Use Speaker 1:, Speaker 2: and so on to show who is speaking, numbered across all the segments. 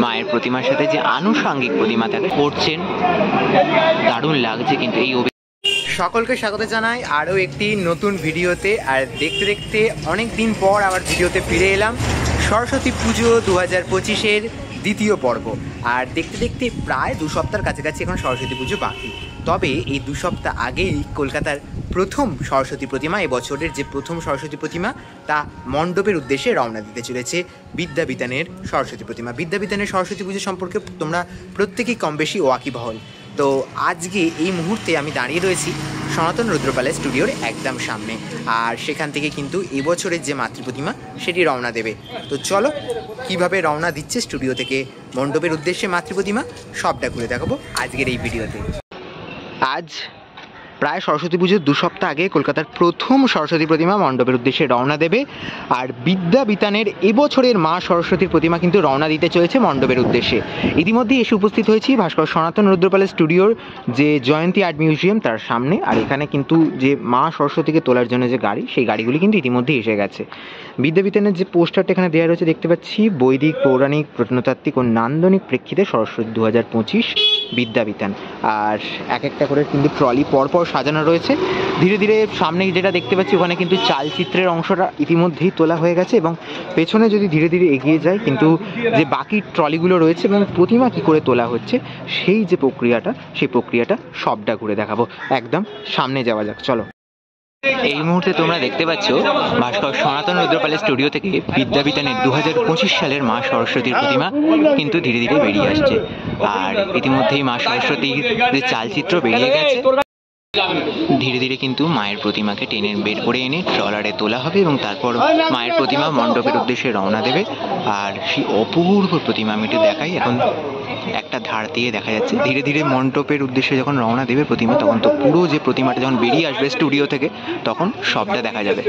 Speaker 1: মায়ের প্রতিমার সাথে যে আনুষঙ্গিক প্রতিমা তাকে করছেন, দারুণ লাগছে কিন্তু এই সকলকে স্বাগত জানাই আরও একটি নতুন ভিডিওতে। আর দেখতে দেখতে অনেক দিন পর আবার ভিডিওতে ফিরে এলাম সরস্বতী পুজো 2025-এর দ্বিতীয় পর্ব। আর দেখতে দেখতে প্রায় 2 সপ্তাহের কাছাকাছি এখন সরস্বতী পুজো বাকি। তবে এই 2 সপ্তাহ আগেই কলকাতার প্রথম সরস্বতী প্রতিমা, এবছরের যে প্রথম সরস্বতী প্রতিমা, তা মণ্ডপের উদ্দেশ্যে রওনা দিতে চলেছে বিদ্যাবিতানের সরস্বতী প্রতিমা। বিদ্যাবিতানের সরস্বতী পুজো সম্পর্কে তোমরা প্রত্যেকেই কম বেশি ওয়াকিবহল। তো আজকে এই মুহূর্তে আমি দাঁড়িয়ে রয়েছি সনাতন রুদ্রপালের স্টুডিওর একদম সামনে। আর সেখান থেকে কিন্তু এবছরের যে মাতৃ প্রতিমা সেটি রওনা দেবে। তো চলো কিভাবে রওনা দিচ্ছে স্টুডিও থেকে মণ্ডপের উদ্দেশ্যে মাতৃ প্রতিমা সবটা ঘুরে দেখাবো আজকের এই ভিডিওতে। আজ প্রায় সরস্বতী পুজোর 2 সপ্তাহ আগে কলকাতার প্রথম সরস্বতী প্রতিমা মণ্ডপের উদ্দেশ্যে রওনা দেবে। আর বিদ্যাবিতানের এবছরের মা সরস্বতীর প্রতিমা কিন্তু রওনা দিতে চলেছে মণ্ডপের উদ্দেশ্যে। ইতিমধ্যেই এসে উপস্থিত হয়েছি ভাস্কর সনাতন রুদ্রপালের স্টুডিওর যে জয়ন্তী আর্ট মিউজিয়াম তার সামনে। আর এখানে কিন্তু যে মা সরস্বতীকে তোলার জন্য যে গাড়ি, সেই গাড়িগুলি কিন্তু ইতিমধ্যেই এসে গেছে। বিদ্যাবিতানের যে পোস্টারটা এখানে দেওয়া রয়েছে দেখতে পাচ্ছি, বৈদিক, পৌরাণিক, প্রত্নতাত্ত্বিক ও নান্দনিক প্রেক্ষিতে সরস্বতী 2025 বিদ্যাবিতান। আর এক একটা করে কিন্তু ট্রলি পরপর সাজানো রয়েছে। ধীরে ধীরে সামনে যেটা দেখতে পাচ্ছি ওখানে কিন্তু চালচিত্রের অংশটা ইতিমধ্যেই তোলা হয়ে গেছে, এবং পেছনে যদি ধীরে ধীরে এগিয়ে যায় কিন্তু যে বাকি ট্রলিগুলো রয়েছে এবং প্রতিমা কী করে তোলা হচ্ছে সেই যে প্রক্রিয়াটা, সেই প্রক্রিয়াটা সবটা ঘুরে দেখাবো। একদম সামনে যাওয়া যাক, চলো। এই মুহূর্তে তোমরা দেখতে পাচ্ছ ভাস্কর সনাতন রুদ্রপালের স্টুডিও থেকে বিদ্যাবিতানের 2025 সালের মা সরস্বতীর প্রতিমা কিন্তু ধীরে ধীরে বেরিয়ে আসছে। আর ইতিমধ্যেই মা সরস্বতীর যে চালচিত্র বেরিয়ে গেছে। ধীরে ধীরে কিন্তু মায়ের প্রতিমাকে টেনে বের করে এনে ট্রলারে তোলা হবে এবং তারপর মায়ের প্রতিমা মণ্ডপের উদ্দেশ্যে রওনা দেবে। আর সেই অপূর্ব প্রতিমা আমি একটু দেখাই, এখন একটা ধার দিয়ে দেখা যাচ্ছে। ধীরে ধীরে মণ্ডপের উদ্দেশ্যে যখন রওনা দেবে প্রতিমা, তখন তো পুরো যে প্রতিমাটা যখন বেরিয়ে আসবে স্টুডিও থেকে, তখন সবটা দেখা যাবে।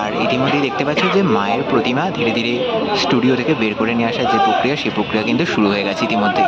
Speaker 1: আর ইতিমধ্যেই দেখতে পাচ্ছি যে মায়ের প্রতিমা ধীরে ধীরে স্টুডিও থেকে বের করে নিয়ে আসার যে প্রক্রিয়া, সেই প্রক্রিয়া কিন্তু শুরু হয়ে গেছে ইতিমধ্যে।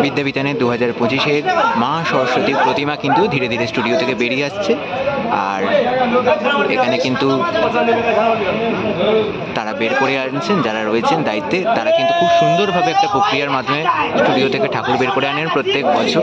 Speaker 1: বিদ্যাবিতানের 2025-এর মা সরস্বতীর প্রতিমা কিন্তু ধীরে ধীরে স্টুডিও থেকে বেরিয়ে আসছে। আর এখানে কিন্তু তারা বের করে আনছেন, যারা রয়েছেন দায়িত্বে, তারা কিন্তু খুব সুন্দরভাবে একটা প্রক্রিয়ার মাধ্যমে স্টুডিও থেকে ঠাকুর বের করে আনেন প্রত্যেক বছর।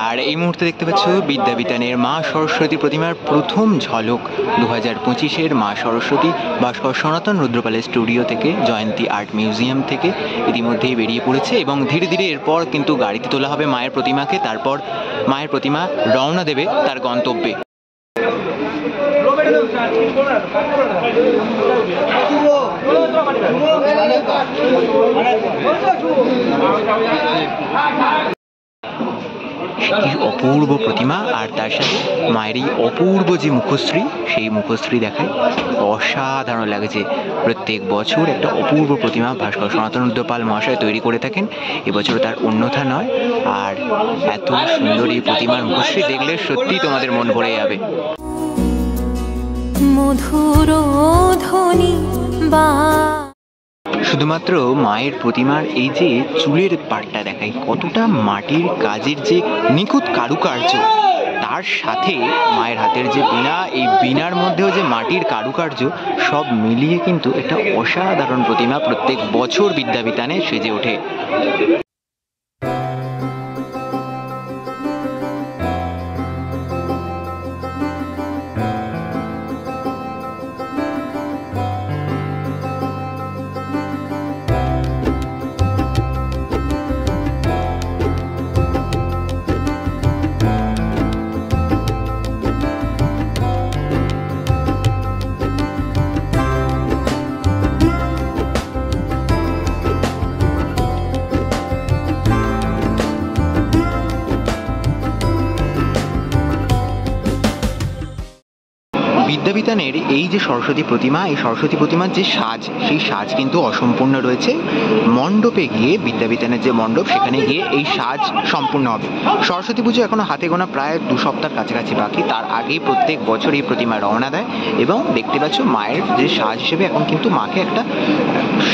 Speaker 1: আর এই মুহূর্তে দেখতে পাচ্ছ বিদ্যাবিতানের মা সরস্বতী প্রতিমার প্রথম ঝলক 2025-এর মা সরস্বতী ভাস্কর সনাতন রুদ্রপালের স্টুডিও থেকে জয়ন্তী আর্ট মিউজিয়াম থেকে ইতিমধ্যেই বেরিয়ে পড়েছে। এবং ধীরে ধীরে এরপর কিন্তু গাড়িতে তোলা হবে মায়ের প্রতিমাকে, তারপর মায়ের প্রতিমা রওনা দেবে তার গন্তব্যে। কি অপূর্ব প্রতিমা, আর তার সাথে মায়ের এই অপূর্ব যে মুখশ্রী, সেই মুখশ্রী দেখায় অসাধারণ লাগছে। প্রত্যেক বছর একটা অপূর্ব প্রতিমা ভাস্কর সনাতন রুদ্রপাল মহাশয় তৈরি করে থাকেন, এবছর তার অন্যথা নয়। আর এত সুন্দর এই প্রতিমার মুখশ্রী দেখলে সত্যি তোমাদের মন ভরে যাবে। মধুর ধ্বনি বা শুধুমাত্র মায়ের প্রতিমার এই যে চুলের পাটটা দেখাই, কতটা মাটির কাজের যে নিখুঁত কারুকার্য, তার সাথে মায়ের হাতের যে বীণা, এই বীণার মধ্যেও যে মাটির কারুকার্য, সব মিলিয়ে কিন্তু একটা অসাধারণ প্রতিমা প্রত্যেক বছর বিদ্যাবিতানে সেজে ওঠে। বিদ্যাবিতানের এই যে সরস্বতী প্রতিমা, এই সরস্বতী প্রতিমার যে সাজ, সেই সাজ কিন্তু অসম্পূর্ণ রয়েছে। মণ্ডপে গিয়ে, বিদ্যাবিতানের যে মণ্ডপ, সেখানে গিয়ে এই সাজ সম্পূর্ণ হবে। সরস্বতী পুজো এখনো হাতে গোনা প্রায় 2 সপ্তাহের কাছাকাছি বাকি। তার আগেই প্রত্যেক বছর এই প্রতিমা রওনা দেয় এবং দেখতে পাচ্ছ মায়ের যে সাজ হিসেবে এখন কিন্তু মাকে একটা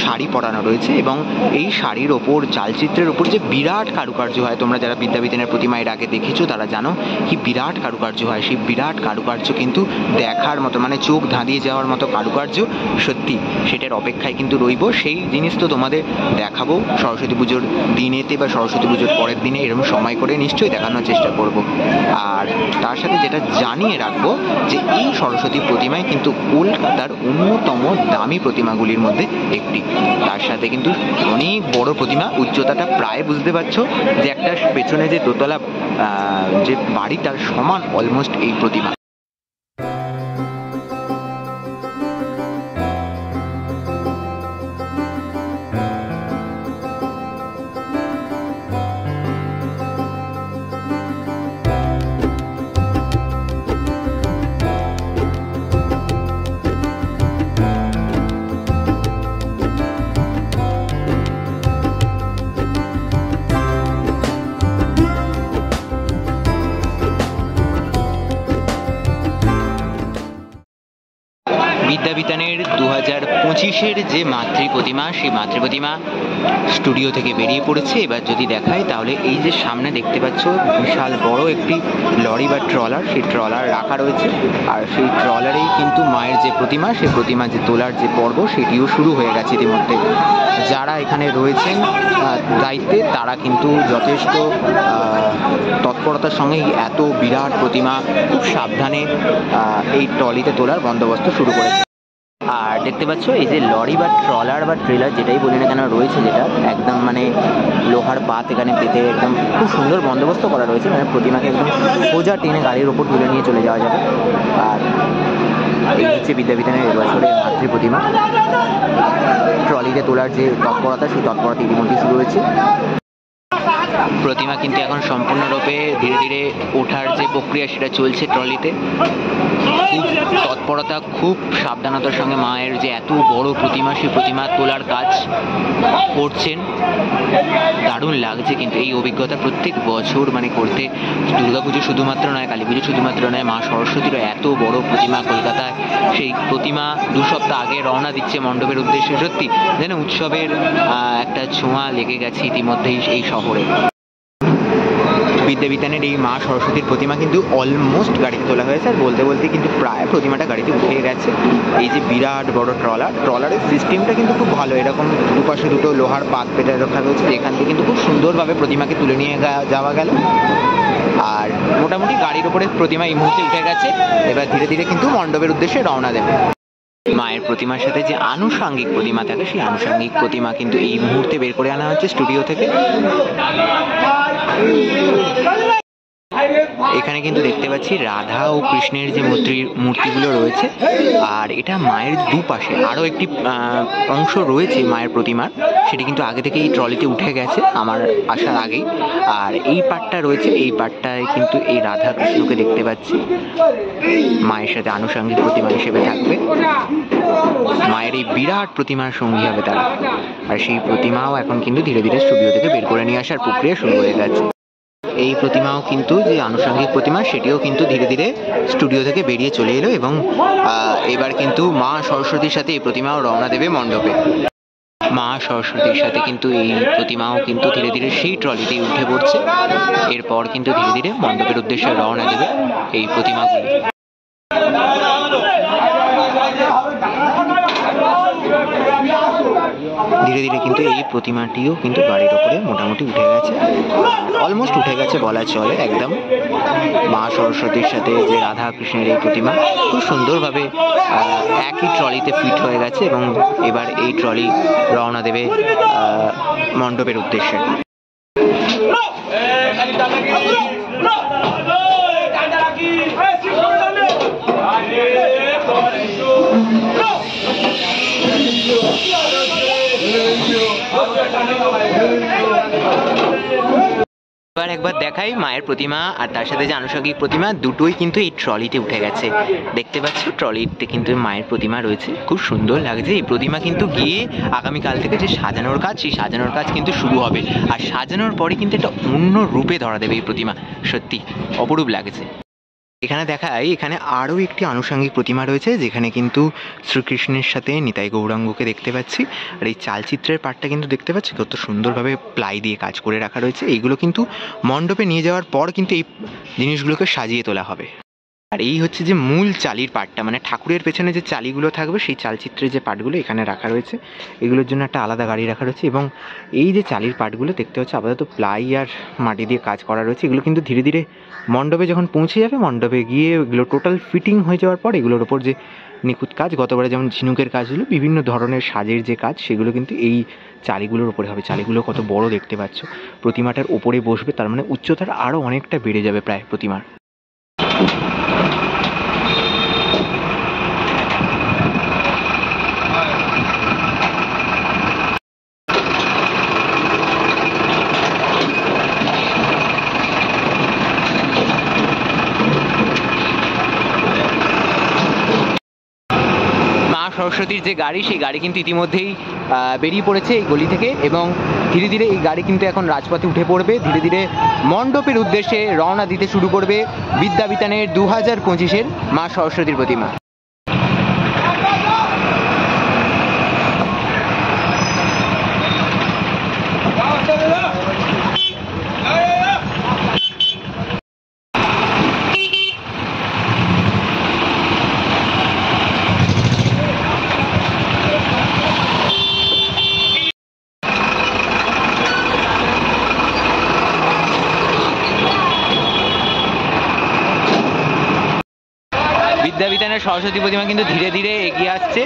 Speaker 1: শাড়ি পরানো রয়েছে এবং এই শাড়ির ওপর, চালচিত্রের ওপর যে বিরাট কারুকার্য হয়, তোমরা যারা বিদ্যাবিতানের প্রতিমা এর আগে দেখেছো তারা জানো কি বিরাট কারুকার্য হয়। সেই বিরাট কারুকার্য কিন্তু দেখার মতো, মানে চোখ ধাঁধিয়ে যাওয়ার মতো কারুকার্য, সত্যি সেটার অপেক্ষায় কিন্তু রইব। সেই জিনিস তো তোমাদের দেখাবো সরস্বতী পুজোর দিনেতে বা সরস্বতী পুজোর পরের দিনে এরকম সময় করে নিশ্চয়ই দেখানোর চেষ্টা করব। আর তার সাথে যেটা জানিয়ে রাখবো যে এই সরস্বতী প্রতিমায় কিন্তু কলকাতার অন্যতম দামি প্রতিমাগুলির মধ্যে একটি। তার সাথে কিন্তু অনেক বড় প্রতিমা, উচ্চতাটা প্রায় বুঝতে পারছো যে একটা পেছনে যে দোতলা যে বাড়ি তার সমান অলমোস্ট এই প্রতিমা। বিদ্যাবিতানের 2025-এর যে মাতৃ প্রতিমা, সেই মাতৃ প্রতিমা স্টুডিও থেকে বেরিয়ে পড়েছে। এবার যদি দেখায় তাহলে এই যে সামনে দেখতে পাচ্ছ বিশাল বড় একটি লরি বা ট্রলার, সেই ট্রলার রাখা রয়েছে। আর সেই ট্রলারেই কিন্তু মায়ের যে প্রতিমা, সেই প্রতিমা যে তোলার যে পর্ব, সেটিও শুরু হয়ে গেছে ইতিমধ্যে। যারা এখানে রয়েছেন দায়িত্বে, তারা কিন্তু যথেষ্ট তৎপরতার সঙ্গে এত বিরাট প্রতিমা খুব সাবধানে এই ট্রলিতে তোলার বন্দোবস্ত শুরু করেছে। আর দেখতে পাচ্ছ এই যে লরি বা ট্রলার বা ট্রেলার যেটাই বলি না কেন রয়েছে, যেটা একদম মানে লোহার পাত এখানে পেতে একদম খুব সুন্দর বন্দোবস্ত করা রয়েছে, মানে প্রতিমাকে একদম সোজা টেনে গাড়ির ওপর তুলে নিয়ে চলে যাওয়া যাবে। আর এই হচ্ছে বিদ্যাবিতানের এবছরের মাতৃ প্রতিমা। ট্রলিতে তোলার যে তৎপরতা, সেই তৎপরতা ইতিমধ্যে শুরু হয়েছে। প্রতিমা কিন্তু এখন সম্পূর্ণরূপে ধীরে ধীরে ওঠার যে প্রক্রিয়া, সেটা চলছে ট্রলিতে। খুব তৎপরতা, খুব সাবধানতার সঙ্গে মায়ের যে এত বড় প্রতিমা, সেই প্রতিমা তোলার কাজ করছেন। দারুণ লাগছে কিন্তু এই অভিজ্ঞতা প্রত্যেক বছর মানে করতে। দুর্গাপুজো শুধুমাত্র নয়, কালী পুজো শুধুমাত্র নয়, মা সরস্বতীরও এত বড় প্রতিমা কলকাতায়। সেই প্রতিমা 2 সপ্তাহ আগে রওনা দিচ্ছে মণ্ডপের উদ্দেশ্যে। সত্যি যেন উৎসবের একটা ছোঁয়া লেগে গেছে ইতিমধ্যেই এই শহরে। বিদ্যাবিতানের এই মা সরস্বতীর প্রতিমা কিন্তু অলমোস্ট গাড়িতে তোলা হয়েছে, আর বলতে বলতে কিন্তু প্রায় প্রতিমাটা গাড়িতে উঠে গেছে। এই যে বিরাট বড় ট্রলারের সিস্টেমটা কিন্তু খুব ভালো। এরকম দুপাশে দুটো লোহার পাত পেতে রাখা রয়েছে, যেখান থেকে কিন্তু খুব সুন্দরভাবে প্রতিমাকে তুলে নিয়ে যাওয়া গেল। আর মোটামুটি গাড়ির ওপরে প্রতিমা এই মুহূর্তে উঠে গেছে। এবার ধীরে ধীরে কিন্তু মণ্ডপের উদ্দেশ্যে রওনা দেবে। মায়ের প্রতিমার সাথে যে আনুষঙ্গিক প্রতিমা থাকে, সেই আনুষঙ্গিক প্রতিমা কিন্তু এই মুহূর্তে বের করে আনা হচ্ছে স্টুডিও থেকে। এখানে কিন্তু দেখতে পাচ্ছি রাধা ও কৃষ্ণের যে মূর্তিগুলো রয়েছে। আর এটা মায়ের দুপাশে আরও একটি অংশ রয়েছে মায়ের প্রতিমার, সেটি কিন্তু আগে থেকে এই ট্রলিতে উঠে গেছে আমার আসার আগেই। আর এই পার্টটা রয়েছে, এই পার্টটায় কিন্তু এই রাধা কৃষ্ণকে দেখতে পাচ্ছি মায়ের সাথে আনুষঙ্গিক প্রতিমা হিসেবে থাকবে। মায়ের এই বিরাট প্রতিমার সঙ্গী হবে তারা। আর সেই প্রতিমাও এখন কিন্তু ধীরে ধীরে স্টুডিও থেকে বের করে নিয়ে আসার প্রক্রিয়া শুরু হয়ে গেছে। এই প্রতিমাও কিন্তু যে আনুষঙ্গিক প্রতিমা, সেটিও কিন্তু ধীরে ধীরে স্টুডিও থেকে বেরিয়ে চলে এলো এবং এবার কিন্তু মা সরস্বতীর সাথে এই প্রতিমাও রওনা দেবে মণ্ডপে। মা সরস্বতীর সাথে কিন্তু এই প্রতিমাও কিন্তু ধীরে ধীরে সেই ট্রলিতেই উঠে পড়ছে। এরপর কিন্তু ধীরে ধীরে মণ্ডপের উদ্দেশ্যে রওনা দেবে এই প্রতিমাগুলি। ধীরে ধীরে কিন্তু এই প্রতিমাটিও কিন্তু গাড়ির ওপরে মোটামুটি উঠে গেছে, অলমোস্ট উঠে গেছে বলা চলে। একদম মা সরস্বতীর সাথে যে রাধা কৃষ্ণের এই প্রতিমা খুব সুন্দরভাবে একই ট্রলিতে ফিট হয়ে গেছে এবং এবার এই ট্রলি রওনা দেবে মণ্ডপের উদ্দেশ্যে। এবার একবার দেখাই মায়ের প্রতিমা আর তার সাথে যে আনুষঙ্গিক প্রতিমা দুটোই কিন্তু এই ট্রলিতে উঠে গেছে। দেখতে পাচ্ছ ট্রলিতে কিন্তু মায়ের প্রতিমা রয়েছে, খুব সুন্দর লাগছে। এই প্রতিমা কিন্তু গিয়ে আগামীকাল থেকে যে সাজানোর কাজ, সেই সাজানোর কাজ কিন্তু শুরু হবে। আর সাজানোর পরে কিন্তু একটা অন্য রূপে ধরা দেবে এই প্রতিমা, সত্যি অপরূপ লাগছে। এখানে দেখাই, এখানে আরও একটি আনুষঙ্গিক প্রতিমা রয়েছে যেখানে কিন্তু শ্রীকৃষ্ণের সাথে নিতাই গৌরাঙ্গকে দেখতে পাচ্ছি। আর এই চালচিত্রের পার্টটা কিন্তু দেখতে পাচ্ছি কত সুন্দরভাবে প্লাই দিয়ে কাজ করে রাখা রয়েছে। এইগুলো কিন্তু মণ্ডপে নিয়ে যাওয়ার পর কিন্তু এই জিনিসগুলোকে সাজিয়ে তোলা হবে। আর এই হচ্ছে যে মূল চালির পার্টটা, মানে ঠাকুরের পেছনে যে চালিগুলো থাকবে সেই চালচিত্রের যে পার্টগুলো এখানে রাখা রয়েছে, এগুলোর জন্য একটা আলাদা গাড়ি রাখা রয়েছে। এবং এই যে চালির পার্টগুলো দেখতে হচ্ছে আপাতত প্লাই আর মাটি দিয়ে কাজ করা রয়েছে। এগুলো কিন্তু ধীরে ধীরে মণ্ডপে যখন পৌঁছে যাবে, মণ্ডপে গিয়ে এগুলো টোটাল ফিটিং হয়ে যাওয়ার পর এগুলোর ওপর যে নিখুঁত কাজ, গতবারে যেমন ঝিনুকের কাজ হলো, বিভিন্ন ধরনের সাজের যে কাজ, সেগুলো কিন্তু এই চালিগুলোর ওপরে হবে। চালিগুলো কত বড় দেখতে পাচ্ছ, প্রতিমাটার ওপরে বসবে, তার মানে উচ্চতাটা আরও অনেকটা বেড়ে যাবে প্রায় প্রতিমার। মা সরস্বতীর যে গাড়ি, সেই গাড়ি কিন্তু ইতিমধ্যেই বেরিয়ে পড়েছে এই গলি থেকে এবং ধীরে ধীরে এই গাড়ি কিন্তু এখন রাজপথে উঠে পড়বে। ধীরে ধীরে মণ্ডপের উদ্দেশ্যে রওনা দিতে শুরু করবে বিদ্যাবিতানের 2025-এর মা সরস্বতীর প্রতিমা। বিদ্যাবিতানের সরস্বতী প্রতিমা কিন্তু ধীরে ধীরে এগিয়ে আসছে।